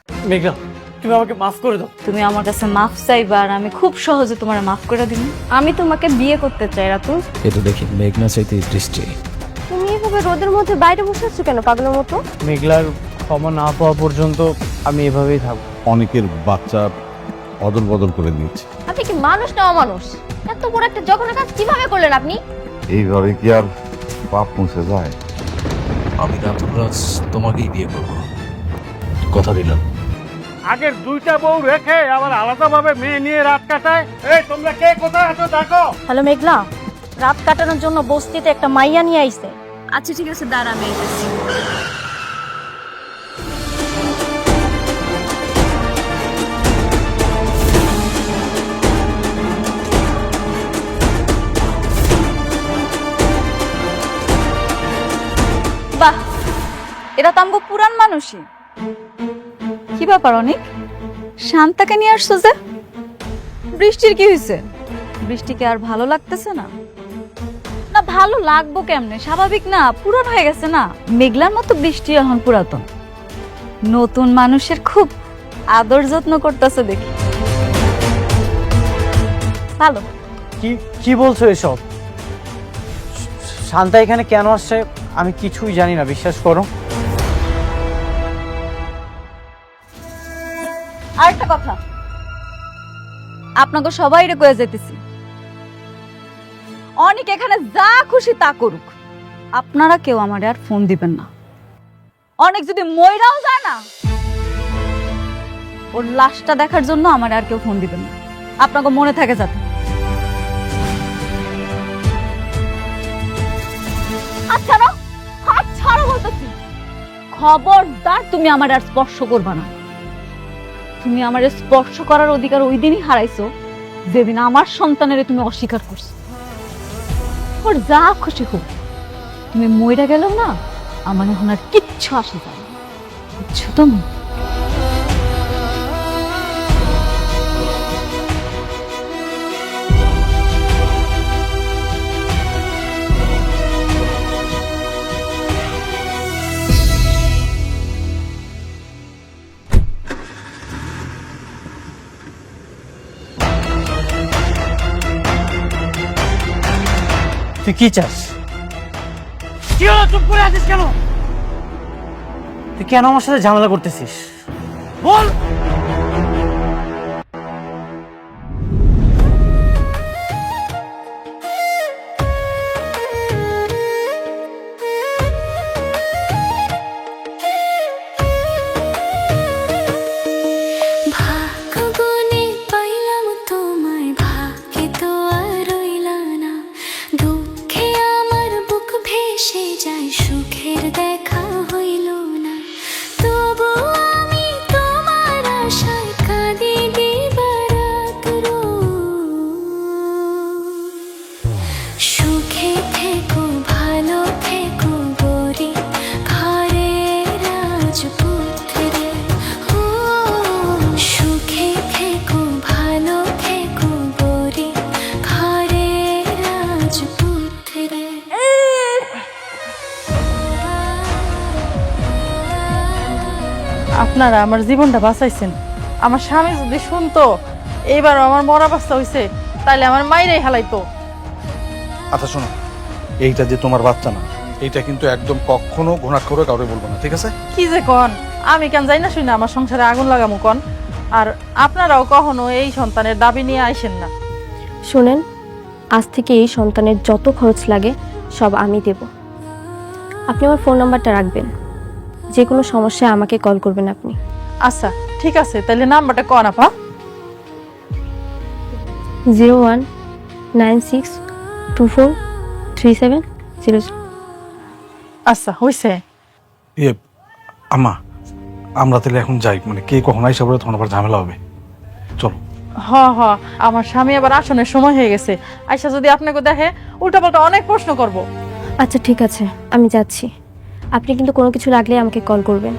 মেঘা, তুমি আমাকে মাফ করে দাও। তুমি আমার কাছে মাফ চাইবা আর আমি খুব সহজে তোমার মাফ করে দিব। আমি তোমাকে বিয়ে করতে চাই রাতুল। এ তো দেখি মেঘনা চাইতে দৃষ্টি। তুমি এভাবে রোদের মধ্যে বাইরে বসে আছো কেন পাগলের মতো? মেঘলার ক্ষমা না পাওয়া পর্যন্ত আমি এভাবেই থাকবো। অনেকের বাচ্চা অদল বদল করে দিয়েছে। আপনি কি মানুষ না অমানুষ? এত বড় একটা জঘন্য কাজ কিভাবে করলেন আপনি? এইভাবে কি আর পাপ মুছে যায়? আমি রাতুল রাজ তোমাকেই বিয়ে করবো, কথা দিলাম। আগের দুইটা বউ রেখে আবার আলাদাভাবে মেয়ে নিয়ে রাত কাটায়। এই তোমরা কে কোথায় আছো দেখো। হ্যালো মেঘলা, রাত কাটানোর জন্য বস্তিতে একটা মাইয়া নিয়ে আইছে। আচ্ছা ঠিক আছে, দাঁড়া আমি আইতেছি। বাহ, এরা তো আমগো পুরান মানুষই। কি ব্যাপার অনেক শান্তাকে নিয়ে আসছো যে? বৃষ্টির কি হয়েছে? বৃষ্টিকে আর ভালো লাগতেছে না? না ভালো লাগবো কেমনে, স্বাভাবিক না, পুরান হয়ে গেছে না। মেঘলার মতো বৃষ্টি এখন পুরাতন, নতুন মানুষের খুব আদর যত্ন করতেছে দেখি। ভালো। কি কি বলছো এসব? শান্তা এখানে কেন আসছে আমি কিছুই জানি না, বিশ্বাস করো। আরেকটা কথা, আপনাকে সবাই রে কয়ে যেতেছি, অনেক এখানে যা খুশি তা করুক, আপনারা কেউ আমারে আর ফোন দিবেন না। অনেক যদি মইরাও যায় না, ওর লাশটা দেখার জন্য আমারে আর কেউ ফোন দিবেন না। আপনাকে মনে থাকে যাতে। আচ্ছা না, হাত ছাড়ো বলতেছি। খবরদার তুমি আমার আর স্পর্শ করবা না। তুমি আমার স্পর্শ করার অধিকার ওই দিনই হারাইছো যেদিন আমার সন্তানের তুমি অস্বীকার করছো। ওর যা খুশি হোক, তুমি মইরা গেলেও না আমার এখন আর কিচ্ছু আসে যায় না, বুঝছো তুমি? তুই কি চাস? কি হলো, চুপ করে আছিস কেন? তুই কেন আমার সাথে ঝামেলা করতেছিস বল। ভাগ্যগুনে পাইলাম তোমায়, ভাগ্যে তো আর রইলা না। দুঃখে আমার বুক ভেসে যায়, সুখের দেখা হইল না। তবু আমি তোমার আশায় কাঁদি দিবারাত সুখে থেকো, ভালো থেকো গরি ঘরে রাজপুত্রে। ও সুখে থেকো, ভালো থেকো গরি ঘরে রাজপুত্রে। আপনারা আমার জীবনটা বাঁচাইছেন। আমার স্বামী যদি শুনতো এইবারও আমার মরা বাচ্চা হইছে, তাইলে আমার মাইরাই হালাইতো। আচ্ছা শোনো, এইটা যে তোমার বাচ্চা না, এইটা কিন্তু একদম কখনো ঘোনাট করে কাউরে বলবো না, ঠিক আছে? কি যে কন, আমি কেন যাই না শুই না আমার সংসারে আগুন লাগামু কন? আর আপনারাও কখনো এই সন্তানের দাবি নিয়ে আইসেন না। শোনেন, আজ থেকে এই সন্তানের যত খরচ লাগে সব আমি দেব। আপনি আমার ফোন নাম্বারটা রাখবেন, যে কোনো সমস্যায় আমাকে কল করবেন আপনি। আচ্ছা ঠিক আছে, তাহলে নাম্বারটা কন আপা। 0196243700। আচ্ছা হইছে। আম্মা, আমরা তাহলে এখন যাই, মানে কে কখন আইসা বলে তখন আবার ঝামেলা হবে। চলো। হ হ, আমার স্বামী আবার আসনের সময় হয়ে গেছে, আইসা যদি আপনাকে দেখে উল্টাপাল্টা অনেক প্রশ্ন করব। আচ্ছা ঠিক আছে, আমি যাচ্ছি। আপনি কিন্তু কোনো কিছু লাগলে আমাকে কল করবেন।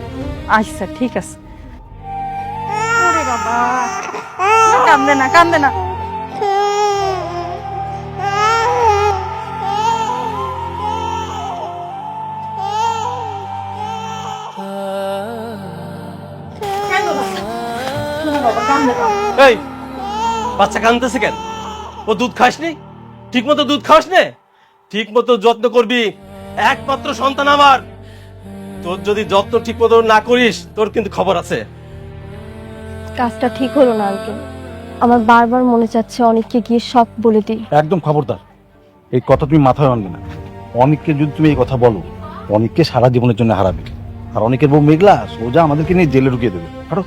আচ্ছা ঠিক আছে। ওরে বাবা, কান্দে না কান্দে না। কেন এই বাচ্চা কাঁদতেছে কেন? ও দুধ খাসনি? ঠিক মতো দুধ খাস নে, ঠিক মতো যত্ন করবি। একমাত্র সন্তান আমার, তোর যদি যত্ন ঠিক মতো না করিস তোর কিন্তু খবর আছে। কাজটা ঠিক হলো না আঙ্কেল, আমার বারবার মনে চাচ্ছে অনেককে গিয়ে সব বলে দিই। একদম খবরদার, এই কথা তুমি মাথায় আনবে না। অনেককে যদি তুমি এই কথা বলো, অনেককে সারা জীবনের জন্য হারাবে। আর অনেকের বউ মেঘলা সোজা আমাদেরকে নিয়ে জেলে ঢুকিয়ে দেবে। আরো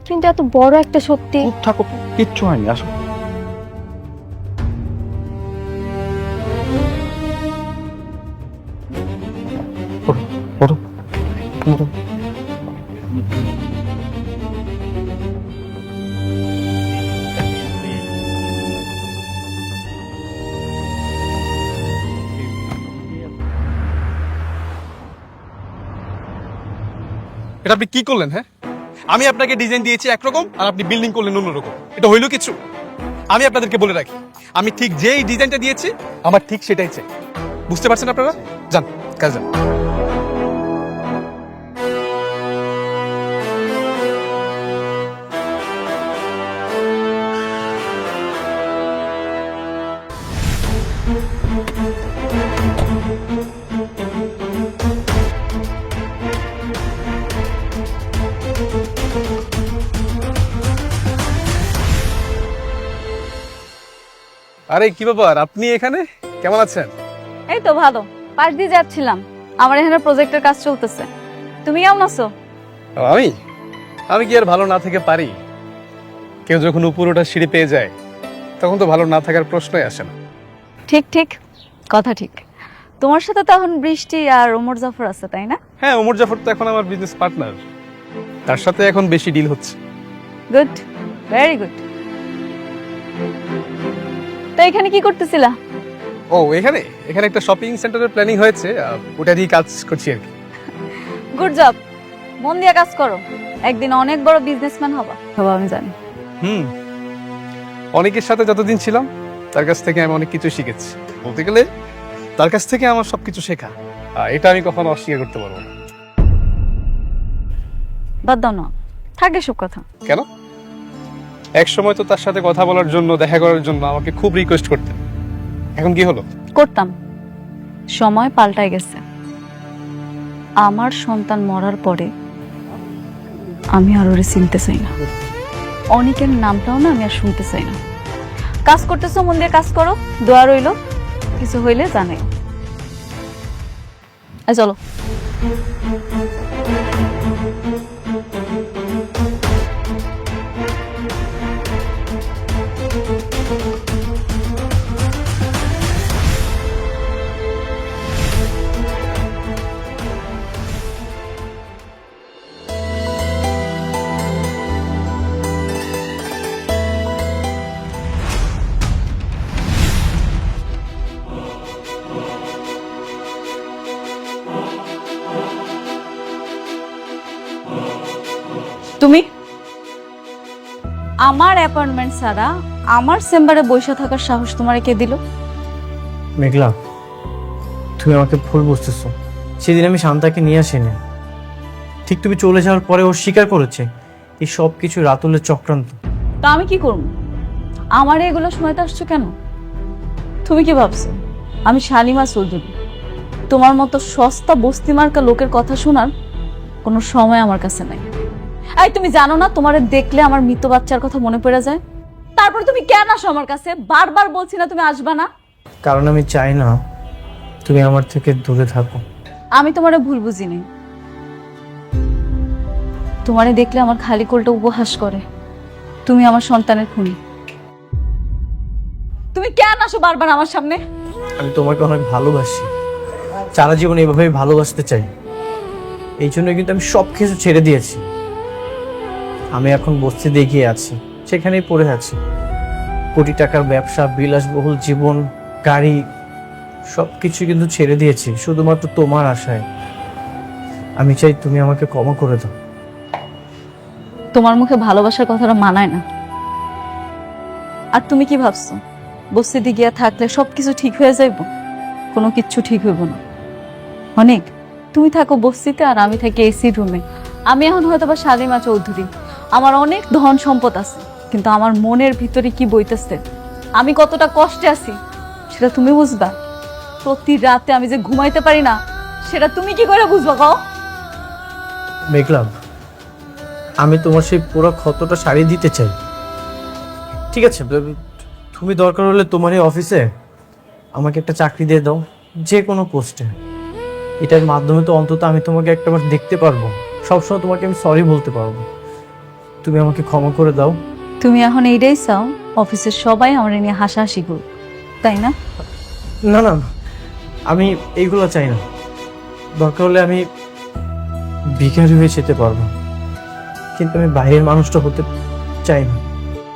কিন্তু এত বড় একটা সত্যি। চুপ থাকো, কিচ্ছু হয়নি, আসো। ওঠো, ওঠো, ওঠো। এটা আপনি কি করলেন? হ্যাঁ, আমি আপনাকে ডিজাইন দিয়েছি একরকম আর আপনি বিল্ডিং করলেন অন্যরকম। এটা হইলো কিছু? আমি আপনাদেরকে বলে রাখি, আমি ঠিক যেই ডিজাইনটা দিয়েছি আমার ঠিক সেটাই চাই। বুঝতে পারছেন আপনারা? যান কাজ যান। আরে কি ব্যাপার, আপনি এখানে? কেমন আছেন? এই তো ভালো, পাশ দিয়ে যাচ্ছিলাম। আমার এখানে প্রজেক্টের কাজ চলতেছে। তুমি কেমন আছো? আমি আমি কি আর ভালো না থেকে পারি? কেউ যখন উপর ওঠার সিঁড়ি পেয়ে যায় তখন তো ভালো না থাকার প্রশ্নই আসে না। ঠিক ঠিক, কথা ঠিক। তোমার সাথে তো এখন বৃষ্টি আর ওমর জাফর আছে, তাই না? হ্যাঁ, ওমর জাফর তো এখন আমার বিজনেস পার্টনার, তার সাথে এখন বেশি ডিল হচ্ছে। Good, very good. তো এখানে কি করতেছিলা? ও এখানে এখানে একটা শপিং সেন্টারের প্ল্যানিং হয়েছে, ওটারই কাজ করছি আর কি। গুড জব, মন দিয়ে কাজ করো, একদিন অনেক বড় বিজনেসম্যান হবা। হবা আমি জানি। অনেকের সাথে যতদিন ছিলাম তার কাছ থেকে আমি অনেক কিছু শিখেছি। বলতে গেলে তার কাছ থেকে আমার সবকিছু শেখা, এটা আমি কখনো অস্বীকার করতে পারবো না। বাদ দাও না, থাকে সব কথা। কেন? এক সময় তো তার সাথে কথা বলার জন্য, দেখা করার জন্য আমাকে খুব রিকোয়েস্ট করতেন, এখন কি হলো? করতাম, সময় পাল্টায় গেছে। আমার সন্তান মরার পরে আমি আর ওরে চিনতে চাই না, অনেকের নামটাও না আমি আর শুনতে চাই না। কাজ করতেছো, মন দিয়ে কাজ করো, দোয়া রইল, কিছু হইলে জানাই। চলো। তুমি আমার অ্যাপয়েন্টমেন্ট ছাড়া আমার চেম্বারে বসে থাকার সাহস তোমার কে দিল? মেঘলা, তুমি আমাকে ভুল বুঝতেছো। সেদিন আমি শান্তাকে নিয়ে আসিনি, ঠিক তুমি চলে যাওয়ার পরে ও স্বীকার করেছে এই সব কিছু রাতুলের চক্রান্ত। তা আমি কি করব? আমার এগুলো শোনাতে আসছো কেন? তুমি কি ভাবছো আমি শালিমা চৌধুরী? তোমার মতো সস্তা বস্তি মার্কা লোকের কথা শোনার কোনো সময় আমার কাছে নাই। এই তুমি জানো না, তোমারে দেখলে আমার মৃত বাচ্চার কথা মনে পড়ে যায়। তারপর তুমি কেন আসো আমার কাছে? বারবার বলছি না তুমি আসবা না? কারণ আমি চাই না তুমি আমার থেকে দূরে থাকো। আমি তোমারে ভুল বুঝিনি। তোমারে দেখলে আমার খালি কোলটা উপহাস করে। তুমি আমার সন্তানের খুনি। তুমি কেন আসো বারবার আমার সামনে? আমি তোমাকে অনেক ভালোবাসি, সারা জীবন এইভাবেই ভালোবাসতে চাই। এই জন্য কিন্তু আমি সব কিছু ছেড়ে দিয়েছি। আমি এখন বস্তি দেখিয়ে আছি, সেখানেই পড়ে আছি। কোটি টাকার ব্যবসা, বিলাসবহুল জীবন, গাড়ি, সবকিছু কিন্তু ছেড়ে দিয়েছি শুধুমাত্র তোমার আশায়। আমি চাই তুমি আমাকে ক্ষমা করে দাও। তোমার মুখে ভালোবাসার কথাটা মানায় না। আর তুমি কি ভাবছো বস্তিতে গিয়া থাকলে সবকিছু ঠিক হয়ে যাইব? কোনো কিচ্ছু ঠিক হইব না। অনেক তুমি থাকো বস্তিতে আর আমি থাকি এসি রুমে। আমি এখন হয়তো বা শালিমা চৌধুরী, আমার অনেক ধন সম্পদ আছে, কিন্তু আমার মনের ভিতরে কি বইতেছে, আমি কতটা কষ্টে আছি সেটা তুমি বুঝবা। প্রতি রাতে আমি যে ঘুমাইতে পারি না সেটা তুমি কি করে বুঝবা কও? মেঘলা, আমি তোমার সেই পুরো ক্ষতটা সারিয়ে দিতে চাই। ঠিক আছে, তুমি দরকার হলে তোমার এই অফিসে আমাকে একটা চাকরি দিয়ে দাও, যে কোনো পোস্টে। এটার মাধ্যমে তো অন্তত আমি তোমাকে একটাবার দেখতে পারবো, সবসময় তোমাকে আমি সরি বলতে পারবো। তুমি আমাকে ক্ষমা করে দাও। তুমি এখন এইটাই চাও অফিসের সবাই আমার নিয়ে হাসাহাসি করুক, তাই না? না না, আমি এইগুলো চাই না। দরকার হলে আমি ভিখারি হয়ে যেতে পারবো, কিন্তু আমি বাইরের মানুষটা হতে চাই না।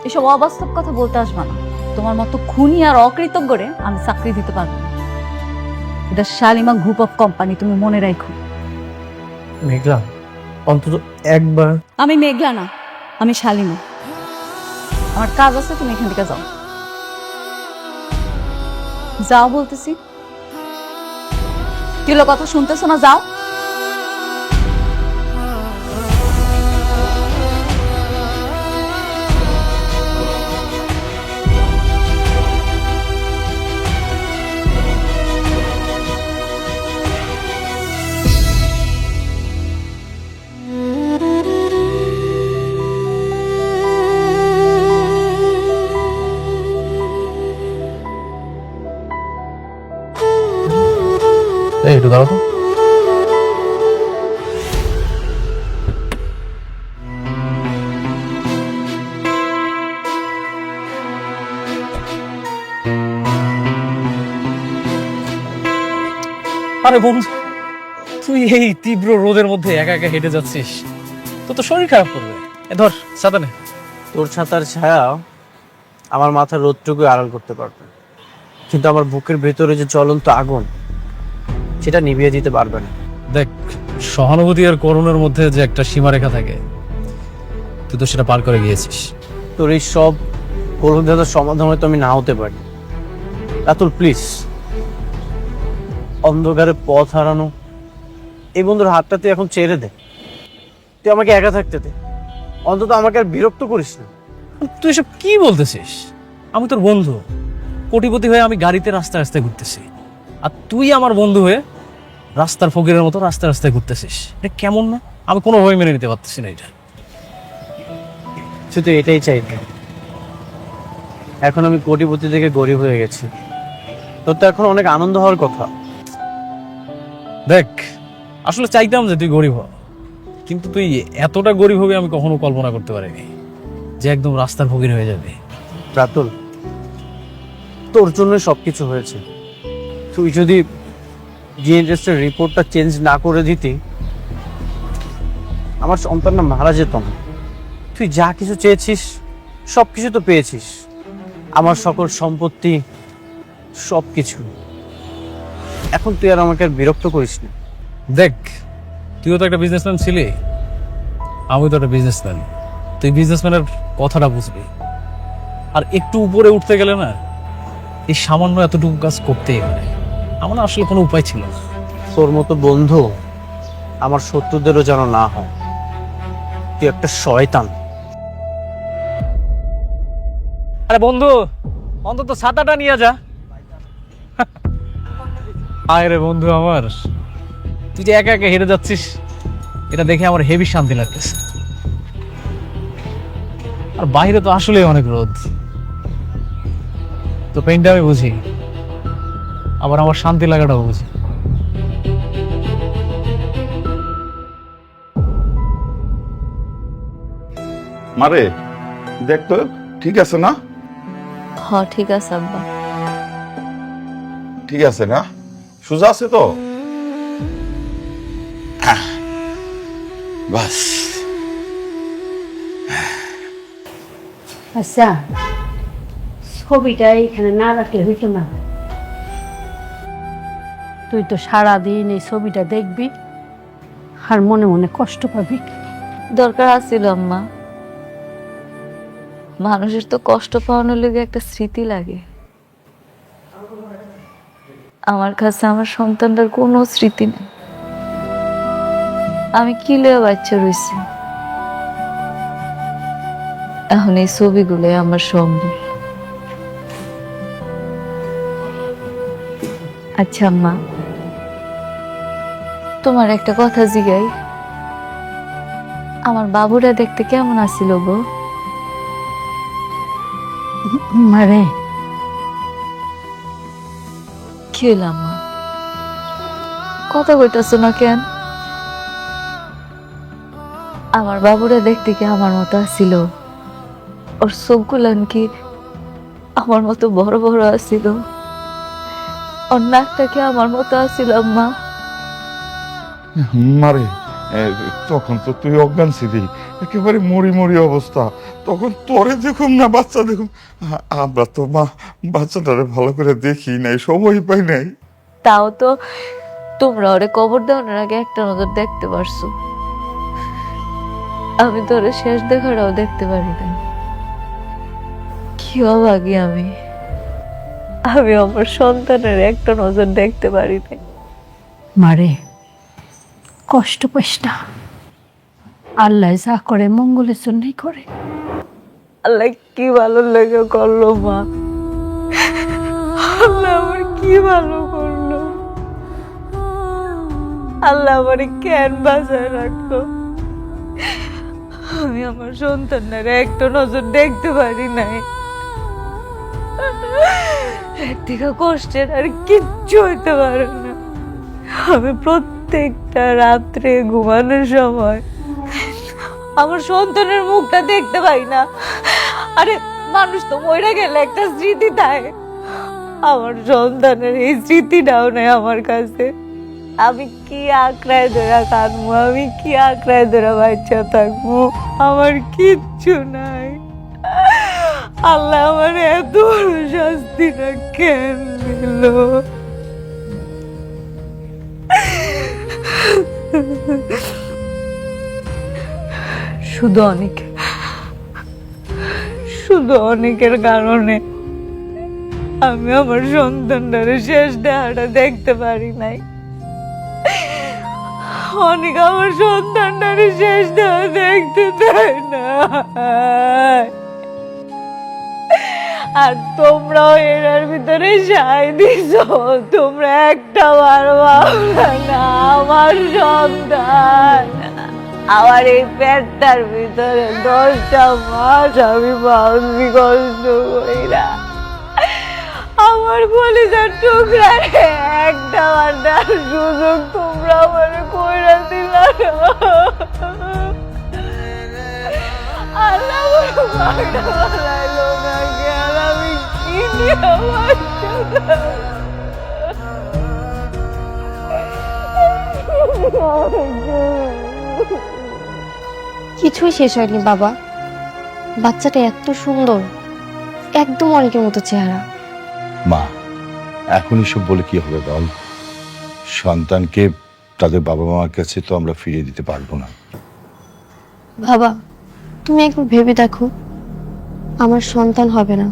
এসব অবাস্তব কথা বলতে আসবা না। তোমার মতো খুনি আর অকৃতজ্ঞরে আমি চাকরি দিতে পারবো না। এটা শালিমা গ্রুপ অফ কোম্পানি, তুমি মনে রাখো। মেঘলা, অন্তত একবার। আমি মেঘলা না, আমি শালিমা। আমার কাজ আছে, তুমি এখান থেকে যাও। যাও বলতেছি। কি হলো, কথা শুনতেছো না? যাও। এই একটু দাঁড়াও তো। আরে বন্ধু, তুই এই তীব্র রোদের মধ্যে একা একা হেঁটে যাচ্ছিস, তো তো শরীর খারাপ করবে। ধর ছাতা নে। তোর ছাতার ছায়া আমার মাথার রোদটুকু আড়াল করতে পারবে, কিন্তু আমার বুকের ভেতরে যে জ্বলন্ত আগুন, সেটা নিভিয়ে দিতে পারবে না। দেখ, সহানুভূতি আর করুণার মধ্যে যে একটা সীমারেখা থাকে, তুই তো সেটা পার করে গিয়েছিস। তোর এই সব কলহদাতার সমাধান হয়তো আমি না হতে পারি। রাতুল প্লিজ, অন্ধকারে পথ হারানো এই বন্ধুর হাতটা তুই এখন ছেড়ে দে। তুই আমাকে একা থাকতে দে, অন্তত আমাকে আর বিরক্ত করিস না। তুই এসব কি বলতেছিস? আমি তোর বন্ধু, কোটিপতি হয়ে আমি গাড়িতে রাস্তায় রাস্তায় ঘুরতেছি, আর তুই আমার বন্ধু হয়ে রাস্তার ফকিরের মতো রাস্তায় রাস্তায় ঘুরতেছিস। এটা কেমন না? আমি কোনোভাবে মেনে নিতে পারতেছি না এটা। শুধু এটাই চাইতে। এখন আমি কোটিপতি থেকে গরিব হয়ে গেছি, তোর তো এখন অনেক আনন্দ হওয়ার কথা। দেখ, আসলে চাইতাম যে তুই গরিব হ, কিন্তু তুই এতটা গরিব হবে আমি কখনো কল্পনা করতে পারিনি, যে একদম রাস্তার ফকির হয়ে যাবে। রাতুল, তোর জন্য সবকিছু হয়েছে। তুই যদি জিএনএসের রিপোর্টটা চেঞ্জ না করে দিতি, আমার সন্তানটা মারা যেত না। তুই যা কিছু চেয়েছিস সবকিছু তো পেয়েছিস, আমার সকল সম্পত্তি, সবকিছু। এখন তুই আর আমাকে আর বিরক্ত করিস না। দেখ, তুইও তো একটা বিজনেসম্যান ছিলি, আমি তো একটা বিজনেসম্যান। তুই বিজনেসম্যানের কথাটা বুঝবি, আর একটু উপরে উঠতে গেলে না এই সামান্য এতটুকু কাজ করতেই পারে। আমার আসলে কোনো উপায় ছিল না। তোর মতো বন্ধু আমার শত্রুদেরও যেন না হয়। তুই একটা শয়তান। আরে বন্ধু, অন্তত ছাতাটা নিয়ে যা। আয় রে বন্ধু আমার, তুই যে একা একা হেরে যাচ্ছিস, এটা দেখে আমার হেভি শান্তি লাগতেছে। আর বাইরে তো আসলেই অনেক রোদ, তো পেনটা আমি বুঝি, আবার আমার শান্তি লাগাটাও বুঝি। মারে দেখ তো, ঠিক আছে না? হ, ঠিক আছে আব্বা। ঠিক আছে না? সোজা আছে তো? বাস। আচ্ছা, ছবিটা এখানে না রাখলে হইতো না। তুই তো সারাদিন এই ছবিটা দেখবি আর মনে মনে কষ্ট পাবি। দরকার আছিল আম্মা, মানুষের তো কষ্ট পাওয়ানোর লেগে একটা স্মৃতি লাগে। আমার কাছে আমার সন্তানটার কোনো স্মৃতি নেই। আমি কি লেগে বাচ্চা রয়েছি, এখন এই ছবিগুলো আমার সম্বল। আচ্ছা আম্মা, তোমার একটা কথা জিগাই, আমার বাবুরা দেখতে কেমন আছিল গো? মারে কি হইল আম্মা, কথা কইতাছো না কেন? আমার বাবুরা দেখতে কি আমার মতো আছিল? ওর চোখগুলান কি আমার মতো বড় বড় আছিল? ওর নাকটা কি আমার মতো আছিল আম্মা? মারে তখন তো তুই অজ্ঞান ছিলি, একেবারে মরি মরি অবস্থা। তখন তোরে দেখুম না বাচ্চা দেখুম, আমরা তো মা বাচ্চাটারে ভালো করে দেখি নাই, সময় পাই নাই। তাও তো তোমরা ওরে কবর দেওয়ার আগে একটা নজর দেখতে পারছো, আমি তো ওরে শেষ দেখাটাও দেখতে পারি না। কি অভাগী আমি, আমি আমার সন্তানের একটা নজর দেখতে পারি না। মারে কষ্ট পাইস না, আল্লাহ যা করে মঙ্গলের জন্যই করে। আল্লাহ কি ভালো লেগে করলো মা, আল্লাহ আমার কি ভালো করলো, আল্লাহ আমার কেন বাঁচায় রাখলো। আমি আমার সন্তানের একটা নজর দেখতে পারি নাই। একদিকে কষ্টের আর কিচ্ছু হইতে পারে না। আমি প্রত্যেকটা রাত্রে ঘুমানোর সময় আমার সন্তানের মুখটা দেখতে পাই না। আরে মানুষ তো মরে গেলে একটা স্মৃতি থাকে, আমার সন্তানের এই স্মৃতিটাও নেই আমার কাছে। আমি কি আঁকড়ায় ধরা কাঁদবো, আমি কি আঁকড়ায় ধরা বাচ্চা থাকবো, আমার কিচ্ছু নাই। আল্লাহ আমার এত বড় শাস্তিটা কেন দিল? শুধু অনেকের কারণে আমি আমার সন্তানটারে শেষ দেখাটা দেখতে পারি নাই। অনেক আমার সন্তানটারে শেষ দেখা দেখতে দেয় না, আর তোমরাও এর ভিতরে সাই দিছ। তোমরা একটা বার ভাবলা না আমার সন্তান, আমার এই পেটটার ভিতরে 10টা মাস আমি পাওনি কষ্ট কইরা। আমার কলিজার টুকরা একটা বার দেওয়ার সুযোগ তোমরা আমার কইরা দিলা না। আল্লাহ আমার মাটা বানাইলো না কেন? আমি কি নিয়ে কিছুই শেষ হয়নি বাবা, বাচ্চাটা এত সুন্দর, একদম অনেকের মতো চেহারা। মা এখন এসব বলে কি হবে বল? সন্তানকে তাদের বাবা মার কাছে তো আমরা ফিরিয়ে দিতে পারবো না। বাবা তুমি একবার ভেবে দেখো, আমার সন্তান হবে না,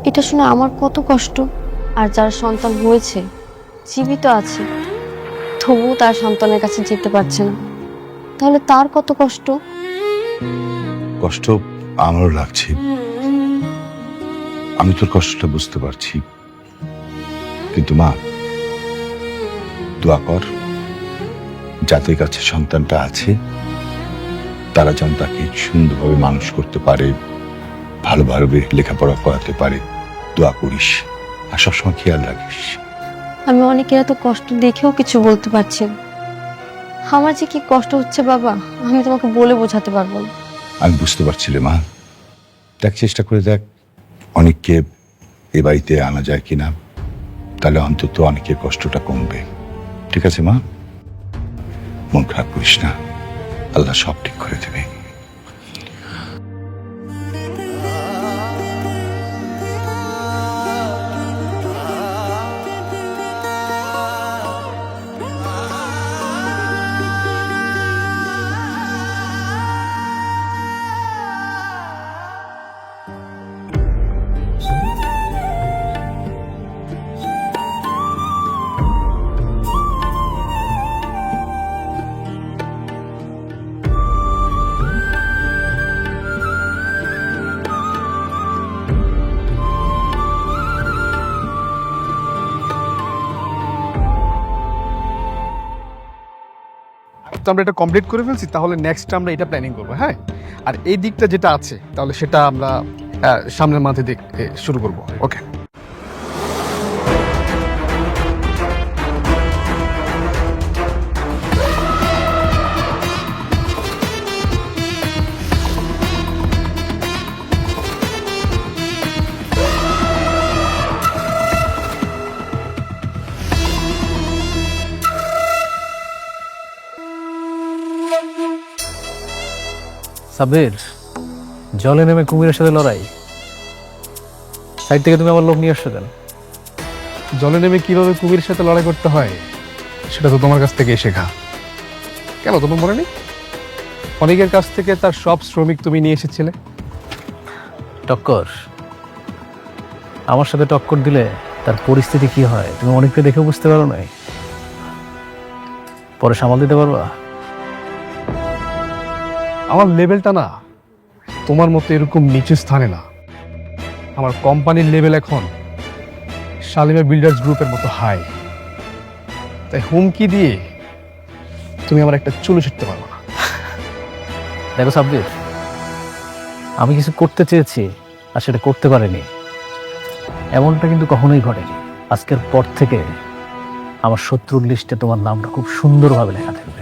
এটা শুনে আমার কত কষ্ট। আর যার সন্তান হয়েছে জীবিত আছে, তবুও তার সন্তানের কাছে যেতে পারছে না, তাহলে তার কত কষ্ট। কষ্ট আমারও লাগছে, আমি তোর কষ্টটা বুঝতে পারছি, কিন্তু মা দোয়া কর যাদের কাছে সন্তানটা আছে তারা যেন তাকে সুন্দরভাবে মানুষ করতে পারে, ভালোভাবে লেখাপড়া করাতে পারে। দোয়া করিস আর সবসময় খেয়াল রাখিস। আমি অনেকের এত কষ্ট দেখেও কিছু বলতে পারছি না। আমার যে কি কষ্ট হচ্ছে বাবা, আমি তোমাকে বলে বোঝাতে পারবো না। আমি বুঝতে পারছি রে মা, দেখ চেষ্টা করে দেখ অনেককে এ বাড়িতে আনা যায় কিনা, তাহলে অন্তত অনেকের কষ্টটা কমবে। ঠিক আছে মা, মন খারাপ করিস না, আল্লাহ সব ঠিক করে দেবে। যেহেতু আমরা এটা কমপ্লিট করে ফেলছি তাহলে নেক্সট আমরা এটা প্ল্যানিং করবো, হ্যাঁ? আর এই দিকটা যেটা আছে তাহলে সেটা আমরা সামনের মান্থে দেখতে শুরু করব। ওকে। সাবির, জলে নেমে কুমিরের সাথে লড়াই, সাইড থেকে তুমি আমার লোক নিয়ে আসছো কেন? জলে নেমে কিভাবে কুমিরের সাথে লড়াই করতে হয় সেটা তো তোমার কাছ থেকে শেখা। কেন তোমার মনে নেই অনেকের কাছ থেকে তার সব শ্রমিক তুমি নিয়ে এসেছিলে? টক্কর, আমার সাথে টক্কর দিলে তার পরিস্থিতি কি হয় তুমি অনেকটা দেখে বুঝতে পারো নাই? পরে সামাল দিতে পারবা? আমার লেভেলটা না তোমার মতো এরকম নিচু স্থানে না। আমার কোম্পানির লেভেল এখন শালিমা বিল্ডার্স গ্রুপের মতো হাই। তাই হুমকি দিয়ে তুমি আমার একটা চুলো ছিটতে পারবো না। দেখো সাব্বির, আমি কিছু করতে চেয়েছি আর সেটা করতে পারিনি, এমনটা কিন্তু কখনোই ঘটেনি। আজকের পর থেকে আমার শত্রুর লিস্টে তোমার নামটা খুব সুন্দরভাবে লেখা থাকবে।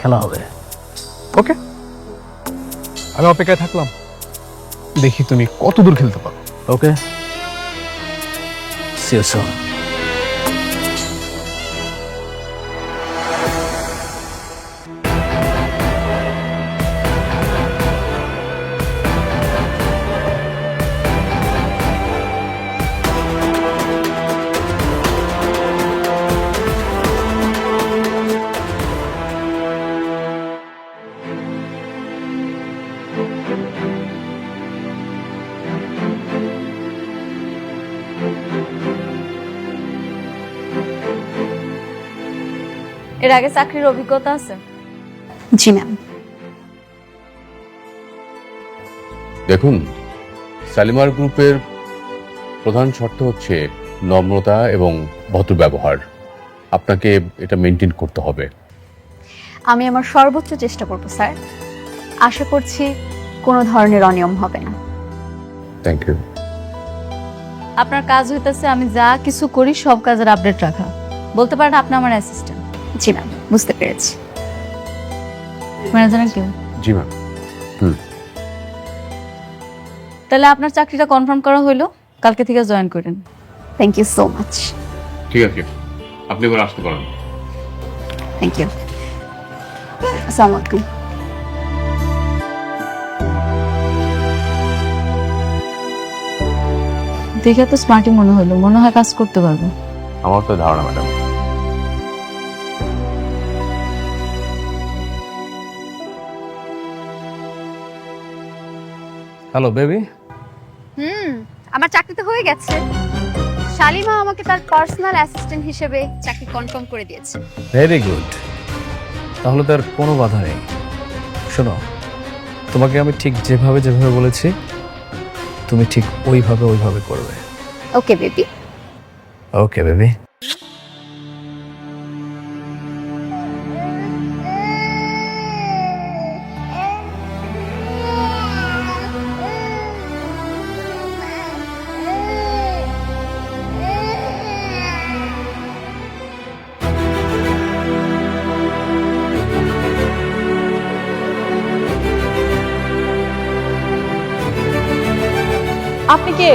খেলা হবে। ওকে, আমি অপেক্ষায় থাকলাম, দেখি তুমি কত দূর খেলতে পারো। ওকে, see you soon. এর আগে চাকরির অভিজ্ঞতা আছে? জি ম্যাম। দেখুন, শালিমার গ্রুপের প্রধান শর্ত হচ্ছে নম্রতা এবং ভদ্র ব্যবহার। আপনাকে এটা মেনটেন করতে হবে। আমি আমার সর্বোচ্চ চেষ্টা করব স্যার। আশা করছি কোনো ধরনের অনিয়ম হবে না। Thank you. আপনার কাজ হইতেছে আমি যা কিছু করি সব কাজের আপডেট রাখা। বলতে পারেন আপনি আমার অ্যাসিস্ট্যান্ট। জি ম্যাম, বুঝতে পেরেছি। ম্যানেজার কেউ? জি ম্যাম। তাহলে আপনার চাকরিটা কনফার্ম করা হইলো, কালকে থেকে জয়েন করেন। Thank you so much. ঠিক আছে, আপনি এবার আসতে পারেন। Thank you. আসসালামু আলাইকুম। দেখে তো স্মার্টই মনে হলো, মনে হয় কাজ করতে পারবো। আমার তো ধারণা ম্যাডাম। Hello baby. আমার চাকরি তো হয়ে গেছে। শালিমা আমাকে তার পার্সোনাল অ্যাসিস্ট্যান্ট হিসেবে চাকরি কনফার্ম করে দিয়েছে। ভেরি গুড, তাহলে তার কোনো বাধা নেই। শোনো, তোমাকে আমি ঠিক যেভাবে যেভাবে বলেছি তুমি ঠিক ওইভাবে করবে। Okay baby. Okay baby. আপনি কে?